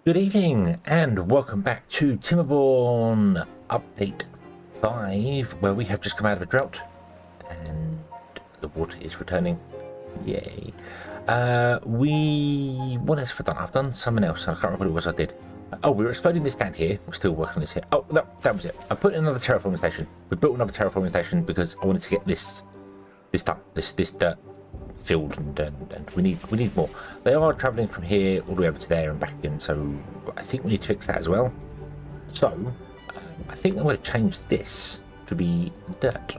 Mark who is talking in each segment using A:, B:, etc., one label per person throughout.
A: Good evening and welcome back to Timberborn Update 5, where we have just come out of a drought and the water is returning. Yay. What else have I done? I've done something else. I can't remember what it was I did. Oh, we were exploding this down here. We're still working on this here. Oh, no, that was it. I put in another terraforming station. We built another terraforming station because I wanted to get this done. This dirt filled and we need more. They are traveling from here all the way over to there and back again, so I think we need to fix that as well. So I think I'm going to change this to be dirt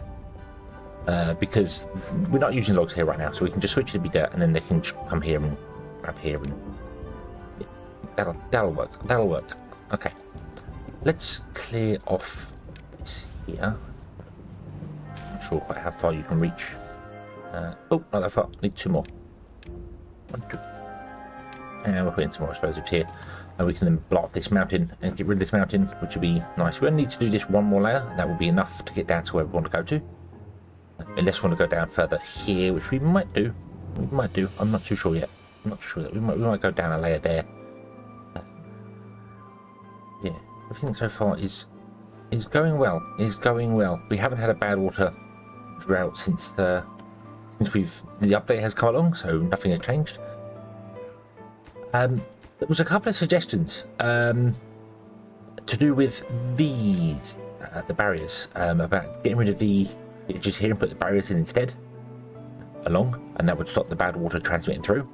A: because we're not using logs here right now, so we can just switch it to be dirt and then they can come here and grab here and yeah, that'll work. Okay, let's clear off this here. Not sure quite how far you can reach. Oh, not that far. Need two more. 1, 2. And we're putting some more explosives here. And we can then block this mountain and get rid of this mountain, which would be nice. We only need to do this one more layer. That will be enough to get down to where we want to go to. Unless we want to go down further here, which we might do. I'm not too sure yet. I'm not too sure that we might go down a layer there. Yeah, everything so far is going well. We haven't had a Badwater drought since the update has come along, so nothing has changed. There was a couple of suggestions to do with these the barriers, about getting rid of the edges here and put the barriers in instead along, and that would stop the bad water transmitting through.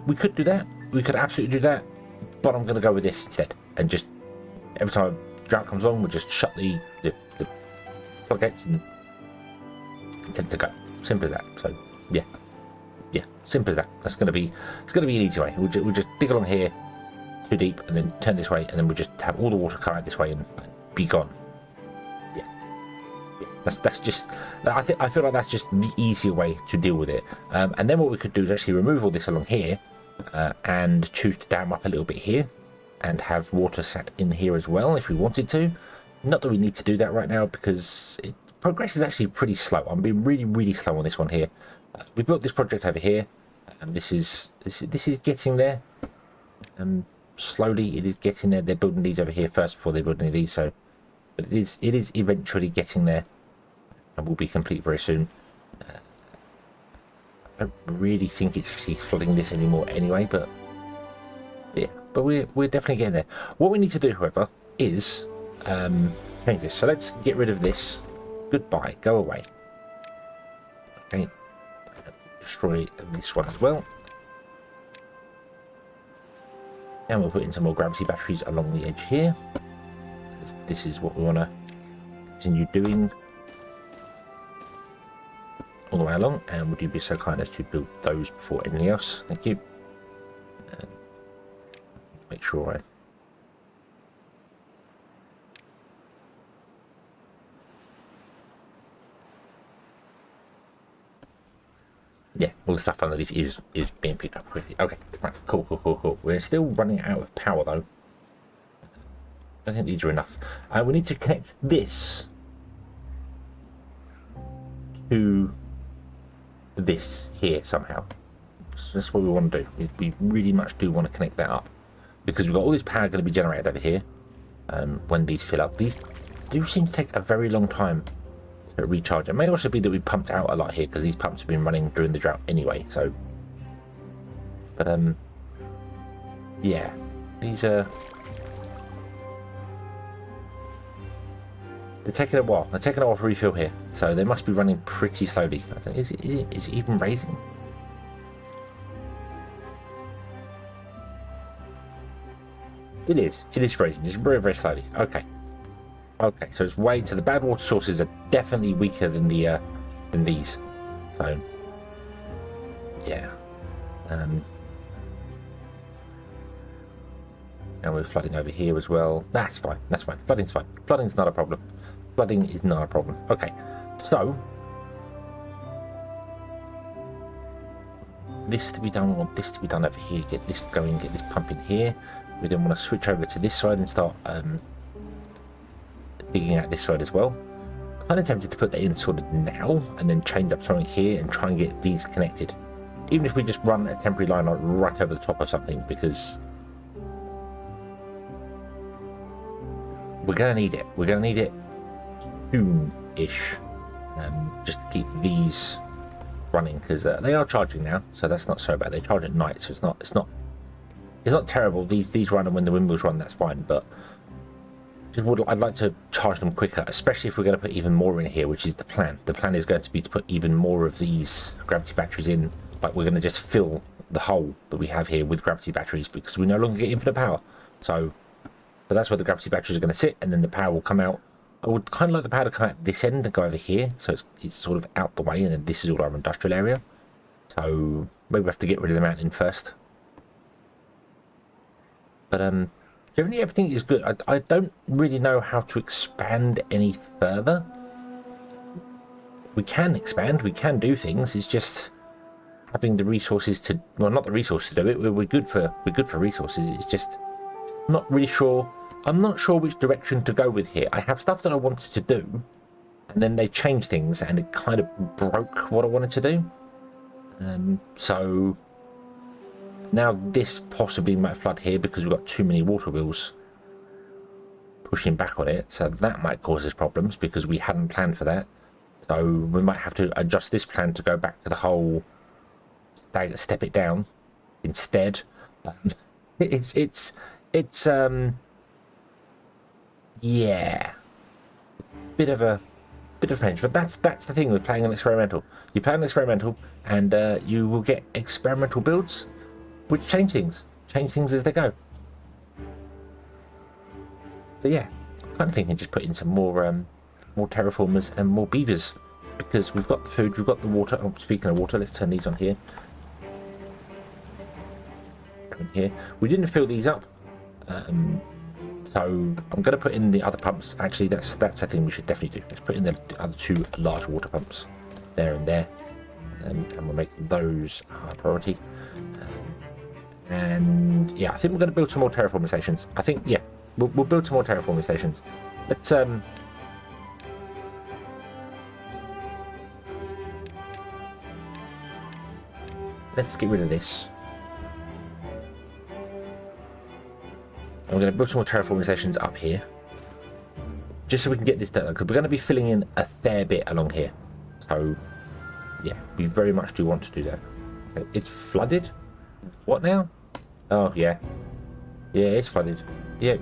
A: We could do that. We could absolutely do that, but I'm going to go with this instead, and just every time a drought comes along, we'll just shut the floodgates and tend to go. Simple as that. So yeah, simple as that. It's gonna be an easy way. We'll just dig along here too deep and then turn this way, and then we'll just have all the water come out this way and be gone. Yeah. That's just, I feel like that's just the easier way to deal with it. And then what we could do is actually remove all this along here and choose to dam up a little bit here and have water sat in here as well if we wanted to. Not that we need to do that right now because progress is actually pretty slow. I'm being really slow on this one here. We built this project over here, and this is getting there. Slowly, it is getting there. They're building these over here first before they build any of these. So, but it is eventually getting there, and will be complete very soon. I don't really think it's actually flooding this anymore anyway, but yeah, but we're definitely getting there. What we need to do, however, is change this. So let's get rid of this. Goodbye, go away. Okay, destroy this one as well. And we'll put in some more gravity batteries along the edge here. This is what we want to continue doing all the way along. And would you be so kind as to build those before anything else? Thank you. Make sure I yeah, all the stuff underneath is being picked up quickly. Okay, right, cool. We're still running out of power though. I think these are enough. We need to connect this to this here somehow. So that's what we want to do. We really much do want to connect that up because we've got all this power going to be generated over here when these fill up. These do seem to take a very long time recharge. It may also be that we pumped out a lot here because these pumps have been running during the drought anyway, so but yeah, these are they're taking a while. They're taking a while to refill here, so they must be running pretty slowly. I think is it even raising? It is raising, just very slowly. Okay, so it's way to the bad water sources are definitely weaker than these. So yeah. And we're flooding over here as well. That's fine. Flooding's fine. Flooding's not a problem. Flooding is not a problem. Okay. So this to be done, we want this to be done over here. Get this going, get this pumping here. We then want to switch over to this side and start digging out this side as well. I'm kind of tempted to put that in sort of now and then change up something here and try and get these connected. Even if we just run a temporary line right over the top of something, because we're going to need it. We're going to need it soon-ish, just to keep these running, because they are charging now, so that's not so bad. They charge at night, so it's not terrible. These run, and when the windmills run, that's fine. But I'd like to charge them quicker, especially if we're going to put even more in here, which is the plan. The plan is going to be to put even more of these gravity batteries in. Like, we're going to just fill the hole that we have here with gravity batteries, because we no longer get infinite power. So that's where the gravity batteries are going to sit, and then the power will come out. I would kind of like the power to come out this end and go over here, so it's sort of out the way, and then this is all our industrial area. So maybe we have to get rid of the mountain first. But generally everything is good. I don't really know how to expand any further. We can expand, we can do things. It's just having the resources to, well, not the resources to do it. We're good for resources. It's just not really sure. I'm not sure which direction to go with here. I have stuff that I wanted to do, and then they changed things, and it kind of broke what I wanted to do. So now this possibly might flood here because we've got too many water wheels pushing back on it. So that might cause us problems because we hadn't planned for that. So we might have to adjust this plan to go back to the whole step it down instead. Yeah, bit of a change, but that's the thing with playing an experimental. You play an experimental, and you will get experimental builds, which change things as they go. So yeah, I'm kind of thinking just put in some more terraformers and more beavers, because we've got the food, we've got the water. Oh, speaking of water, let's turn these on here. Here, we didn't fill these up. So I'm going to put in the other pumps. Actually, that's a thing we should definitely do. Let's put in the other two large water pumps there and there, and we'll make those our priority. And yeah, I think we're going to build some more terraforming stations. I think, yeah, we'll build some more terraforming stations. Let's get rid of this. I'm going to build some more terraforming stations up here, just so we can get this done, because we're going to be filling in a fair bit along here. So yeah, we very much do want to do that. Okay, it's flooded. What now? Oh yeah, it's flooded. Yeah.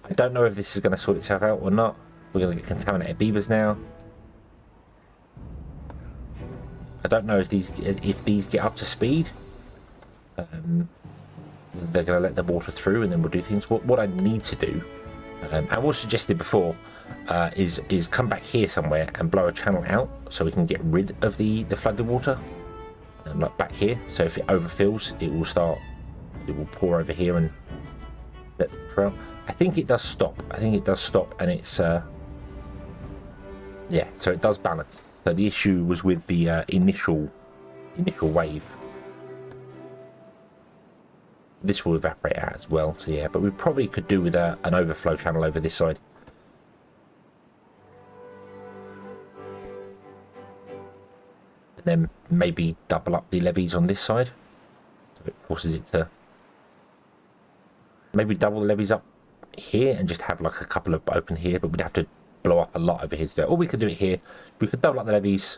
A: I don't know if this is going to sort itself out or not. We're going to get contaminated beavers now. I don't know if these get up to speed. They're going to let the water through, and then we'll do things. What I need to do, and was suggested before, is come back here somewhere and blow a channel out so we can get rid of the flooded water, like back here. So if it overfills, it will pour over here and let the trail. I think it does stop. And it's yeah. So it does balance. So the issue was with the initial wave. This will evaporate out as well, so yeah, but we probably could do with an overflow channel over this side. And then maybe double up the levees on this side, so it forces it to maybe double the levees up here and just have like a couple of open here, but we'd have to blow up a lot over here to do it. Or we could do it here. We could double up the levees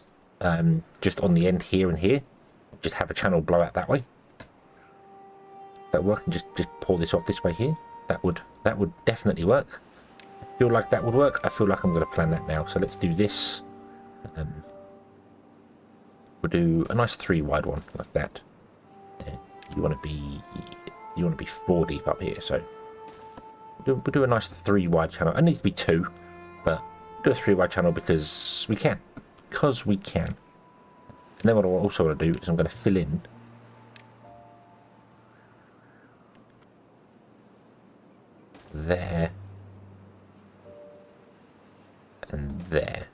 A: just on the end here and here, just have a channel blow out that way. That work, and just pour this off this way here. That would definitely work. I feel like that would work. I feel like I'm going to plan that now. So let's do this. We'll do a nice 3 wide one like that. You want to be 4 deep up here. So we'll do a nice 3 wide channel. It needs to be 2, but do a 3 wide channel because we can. And then what I also want to do is I'm going to fill in there and there.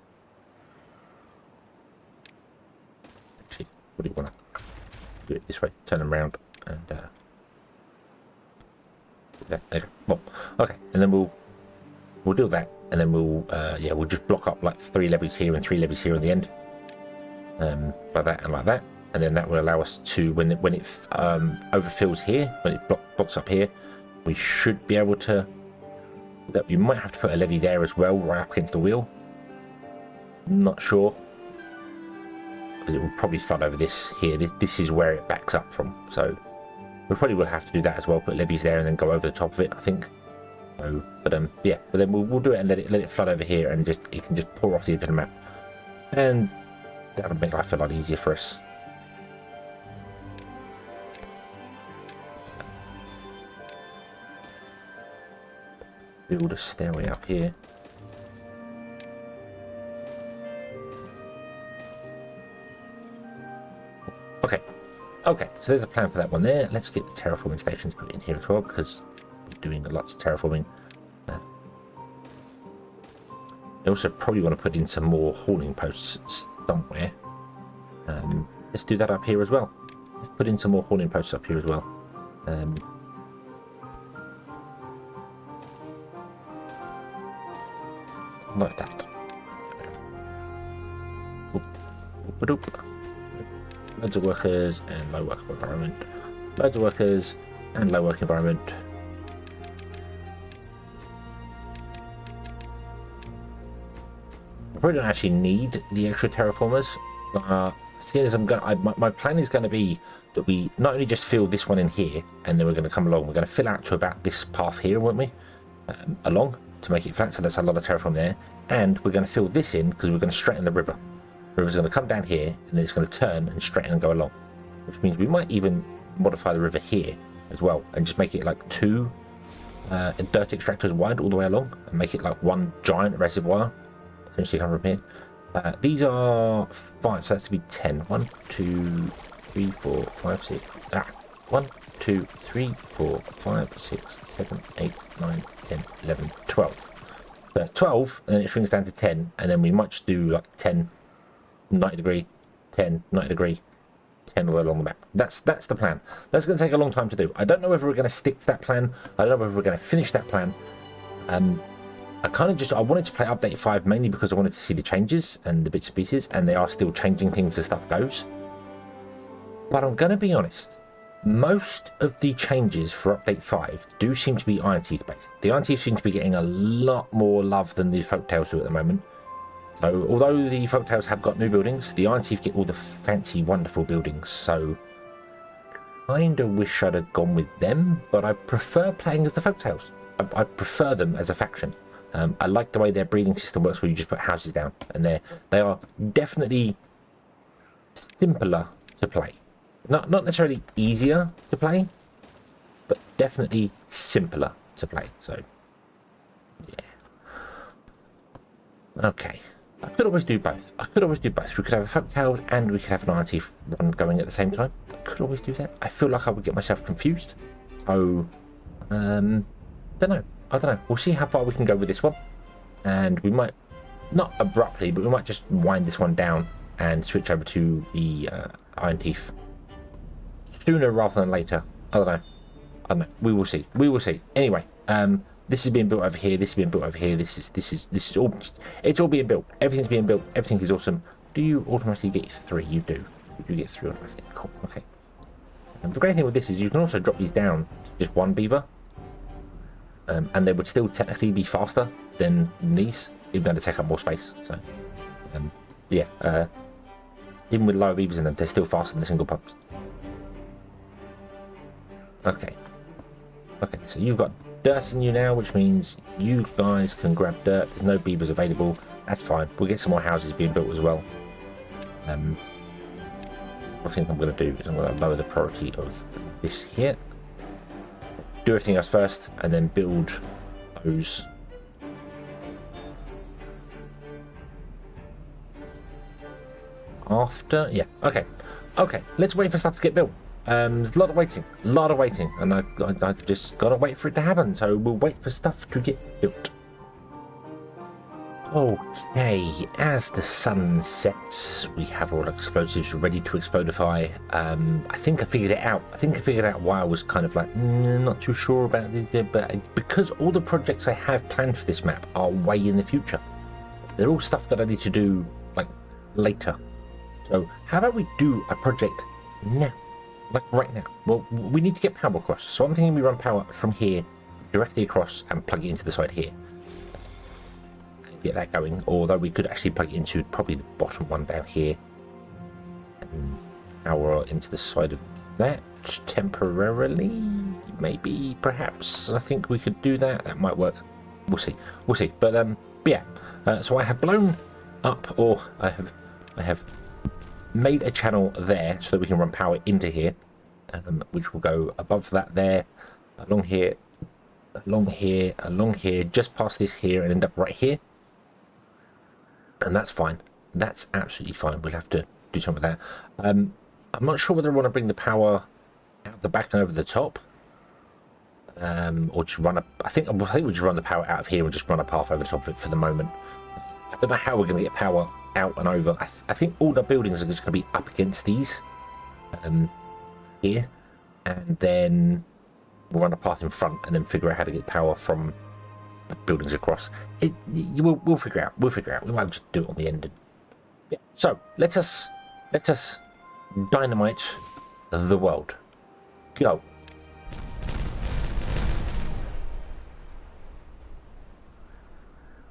A: Actually, what do you want to do it this way? Turn them around and there you go. Well, okay, and then we'll do that, and then we'll just block up like 3 levees here and 3 levees here in the end, like that and like that, and then that will allow us to when it overfills here, when it blocks up here, we should be able to that we might have to put a levee there as well, right up against the wheel. Not sure, because it will probably flood over this here. This is where it backs up from, so we probably will have to do that as well. Put levees there and then go over the top of it, I think. So, but yeah, but then we'll do it and let it flood over here, and just it can just pour off the edge of the map, and that'll make life a lot easier for us. Build a stairway up here. Okay, so there's a plan for that one there. Let's get the terraforming stations put in here as well, because we're doing lots of terraforming. I also probably want to put in some more hauling posts somewhere. Let's do that up here as well. Let's put in some more hauling posts up here as well. Like that. Loads of workers and low work environment. Loads of workers and low work environment. I probably don't actually need the extra terraformers. Seeing as my plan is going to be that we not only just fill this one in here, and then we're going to come along. We're going to fill out to about this path here, won't we? Along to make it flat. So that's a lot of terraform there, and we're going to fill this in because we're going to straighten the river. The river's going to come down here, and then it's going to turn and straighten and go along, which means we might even modify the river here as well, and just make it like 2 dirt extractors wide all the way along, and make it like one giant reservoir. Essentially, come from here. These are 5, so that's to be 10. 1, 2, 3, 4, 5, 6. 1, 2, 3, 4, 5, 6, 7, 8, 9, 10, 11, 12. So that's 12, and then it shrinks down to 10, and then we might just do like 10. 90 degree, 10, 90 degree, 10 all the way along the map. That's the plan. That's going to take a long time to do. I don't know whether we're going to stick to that plan. I don't know whether we're going to finish that plan. I wanted to play update 5 mainly because I wanted to see the changes and the bits and pieces, and they are still changing things as stuff goes. But I'm going to be honest, most of the changes for update 5 do seem to be Iron Teeth based. The Iron Teeth seem to be getting a lot more love than the Folktails do at the moment. So, although the Folktails have got new buildings, the Iron Teeth get all the fancy, wonderful buildings. So, kinda wish I'd have gone with them, but I prefer playing as the Folktails. I prefer them as a faction. I like the way their breeding system works, where you just put houses down, and they are definitely simpler to play. Not necessarily easier to play, but definitely simpler to play. So, yeah. Okay. I could always do both. We could have a Folktails and we could have an Iron Teeth run going at the same time. I could always do that. I feel like I would get myself confused. So, don't know. I don't know. We'll see how far we can go with this one. And we might, not abruptly, but we might just wind this one down and switch over to the Iron Teeth sooner rather than later. I don't know. We will see. Anyway, this is being built over here. This is being built over here. This is all. It's all being built. Everything's being built. Everything is awesome. Do you automatically get 3? You do. You get 3 automatically. Cool. Okay. And the great thing with this is you can also drop these down to just 1 beaver, and they would still technically be faster than these, even though they take up more space. So, yeah. Even with lower beavers in them, they're still faster than the single pumps. Okay. Okay. So you've got dirt in you now, which means you guys can grab dirt. There's no beavers available. That's fine. We'll get some more houses being built as well. What I think I'm going to do is I'm going to lower the priority of this here. Do everything else first, and then build those. After, yeah, okay. Let's wait for stuff to get built. There's a lot of waiting, and I just gotta wait for it to happen. So we'll wait for stuff to get built. Okay, as the sun sets, we have all explosives ready to explodify. I think I figured it out. Why I was kind of like not too sure about it, but because all the projects I have planned for this map are way in the future. They're all stuff that I need to do like later. So how about we do a project now? Like right now. Well, we need to get power across. So I'm thinking we run power from here directly across and plug it into the side here. And get that going. Although we could actually plug it into probably the bottom one down here. And power into the side of that temporarily. Maybe, perhaps. I think we could do that. That might work. We'll see. We'll see. But yeah. So I have blown up, or I have made a channel there so that we can run power into here, which will go above that there, along here, along here, along here, just past this here, and end up right here. And that's fine. That's absolutely fine. We'll have to do something with that. I'm not sure whether I want to bring the power out the back and over the top, or just run a. I think we'll just run the power out of here and just run a path over the top of it for the moment. I don't know how we're going to get power out and over. I think all the buildings are just going to be up against these here, and then we'll run a path in front and then figure out how to get power from the buildings across. We'll figure out. We'll figure out. We might just do it on the end. Yeah. So let us dynamite the world. Go.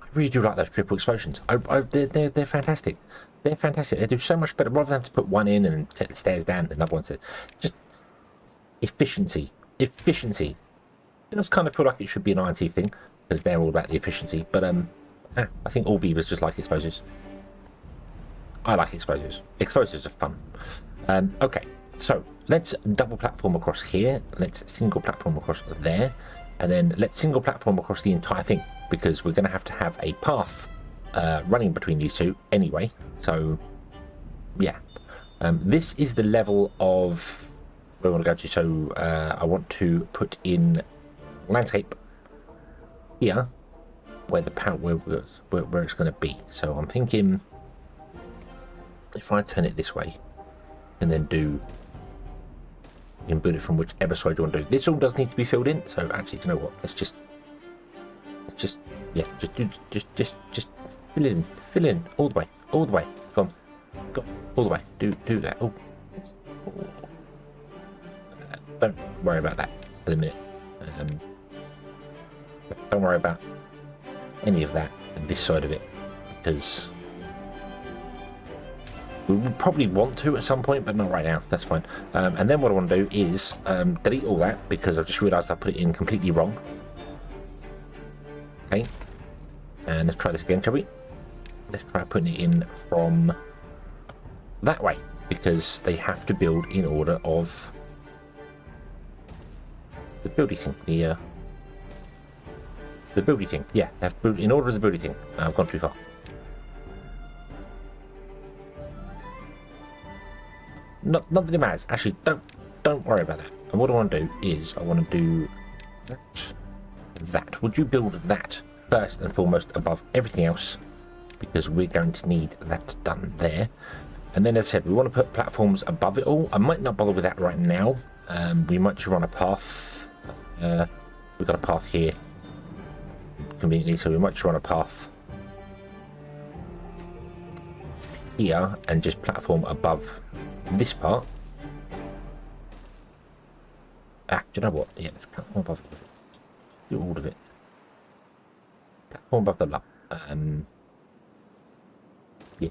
A: I really do like those triple explosions. They're fantastic. They're fantastic. They do so much better. Rather than have to put one in and take the stairs down and another one. Just efficiency. Efficiency. It does kind of feel like it should be an INT thing, because they're all about the efficiency. But I think all beavers just like explosives. I like explosives. Explosives are fun. Okay, so let's double platform across here. Let's single platform across there. And then let's single platform across the entire thing, because we're going to have a path running between these two anyway. So, yeah. This is the level of where we want to go to. So, I want to put in landscape here, where the power, where it's going to be. So, I'm thinking if I turn it this way, and then do. You can build it from whichever side you want to do. This all does need to be filled in. So actually, do you know what? Let's just fill in all the way, Come on, all the way. Do that. Oh, don't worry about that for the minute. Don't worry about any of that. This side of it, because we will probably want to at some point, but not right now. That's fine. And then what I want to do is delete all that, because I've just realised I put it in completely wrong. Okay. And let's try this again, shall we? Let's try putting it in from that way, because they have to build in order of the building thing. The building thing. Yeah, they have to build in order of the building thing. I've gone too far. Not that it matters. Actually, don't worry about that. And what I want to do is I want to do that. Would you build that first and foremost above everything else? Because we're going to need that done there. And then, as I said, we want to put platforms above it all. I might not bother with that right now. We might just run a path. We've got a path here conveniently, so we might just run a path here and just platform above this part. Do you know what? Yeah, let's platform above it. Do all of it. Platform above the lot. Yeah.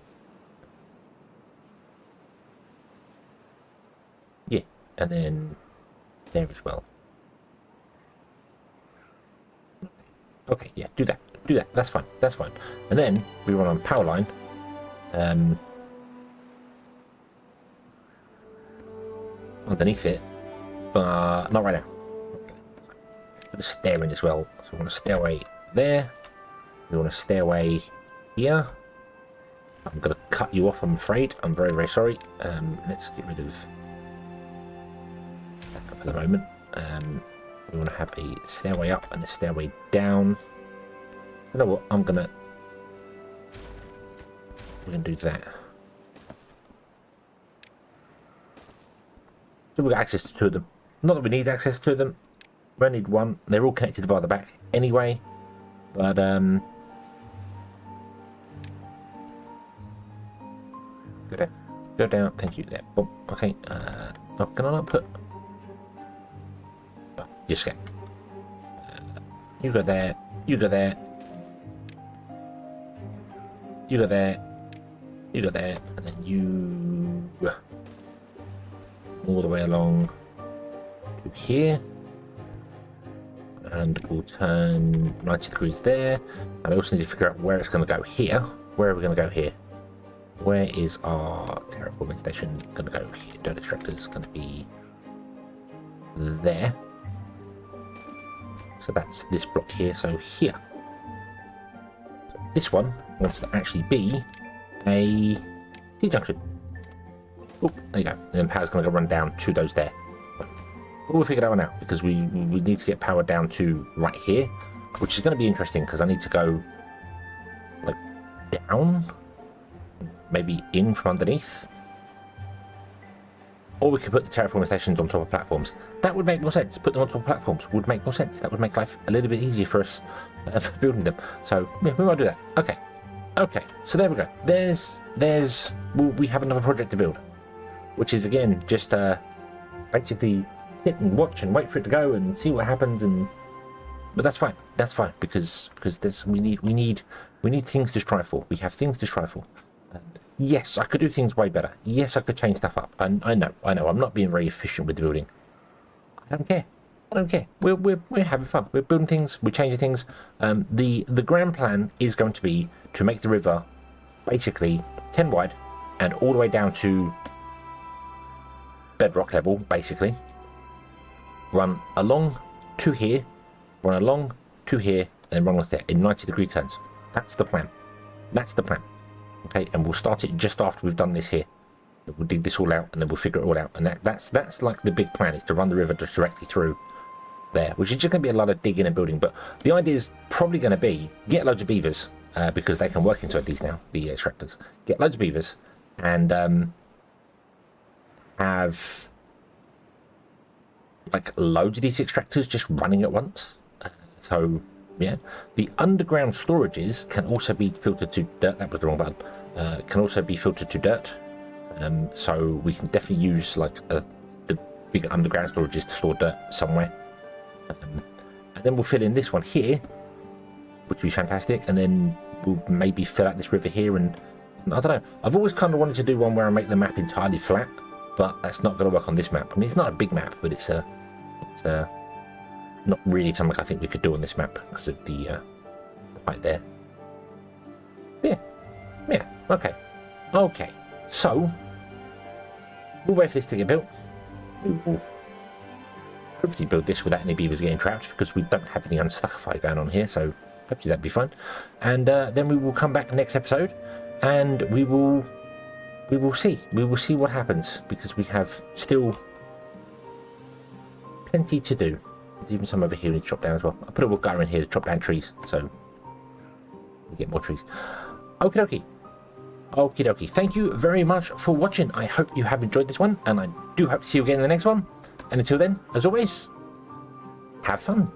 A: Yeah, and then there as well. Okay, yeah, do that. That's fine. And then we run on power line. Underneath it, but not right now. Put a stair in as well. So we want a stairway there. We want a stairway here. I'm going to cut you off, I'm afraid. I'm very, very sorry. Let's get rid of that for the moment. We want to have a stairway up and a stairway down. You know what? We're going to do that. So we've got access to two of them. Not that we need access to them. We only need one. They're all connected by the back anyway. But go down. Thank you. There. Boom. Okay. Can I not put? Oh, just get. You go there. You go there. You go there. You go there. And then you... all the way along to here. And we'll turn 90 degrees there. And I also need to figure out where it's going to go here. Where are we going to go here? Where is our terraforming station going to go here? Dirt extractor is going to be there. So that's this block here. So here. So this one wants to actually be a T-junction. Oh, there you go. And then power's going to go run down to those there. We'll figure that one out because we need to get power down to right here, which is going to be interesting because I need to go like down, maybe in from underneath, or we could put the terraforming stations on top of platforms. That would make more sense. Put them on top of platforms would make more sense. That would make life a little bit easier for us for building them. So yeah, we might do that. Okay. So there we go. We have another project to build, which is again just basically sit and watch and wait for it to go and see what happens. But that's fine. That's fine because we need things to strive for. We have things to strive for. Yes, I could do things way better. Yes, I could change stuff up. And I know. I'm not being very efficient with the building. I don't care. We're having fun. We're building things. We're changing things. The grand plan is going to be to make the river basically 10 wide and all the way down to bedrock level, basically. Run along to here, run along to here, and then run along there in 90-degree turns. That's the plan. Okay, and we'll start it just after we've done this here. We'll dig this all out, and then we'll figure it all out. And that's like the big plan, is to run the river just directly through there, which is just going to be a lot of digging and building. But the idea is probably going to be get loads of beavers, because they can work inside these now, the extractors. Get loads of beavers, and have like loads of these extractors just running at once. So yeah, the underground storages can also be filtered to dirt. That was the wrong button. Can also be filtered to dirt. So we can definitely use like the big underground storages to store dirt somewhere. And then we'll fill in this one here, which would be fantastic. And then we'll maybe fill out this river here. And I don't know. I've always kind of wanted to do one where I make the map entirely flat, but that's not going to work on this map. I mean, it's not a big map, but it's not really something I think we could do on this map because of the height there. Yeah. Okay. So we'll wait for this to get built. We'll hopefully build this without any beavers getting trapped because we don't have any unstuckify going on here. So hopefully that'd be fun. And then we will come back next episode, and we will see. We will see what happens because we have still plenty to do. There's even some over here we need to chop down as well. I'll put a wood gutter in here to chop down trees so we get more trees. Okie dokie. Thank you very much for watching. I hope you have enjoyed this one, and I do hope to see you again in the next one. And until then, as always, have fun.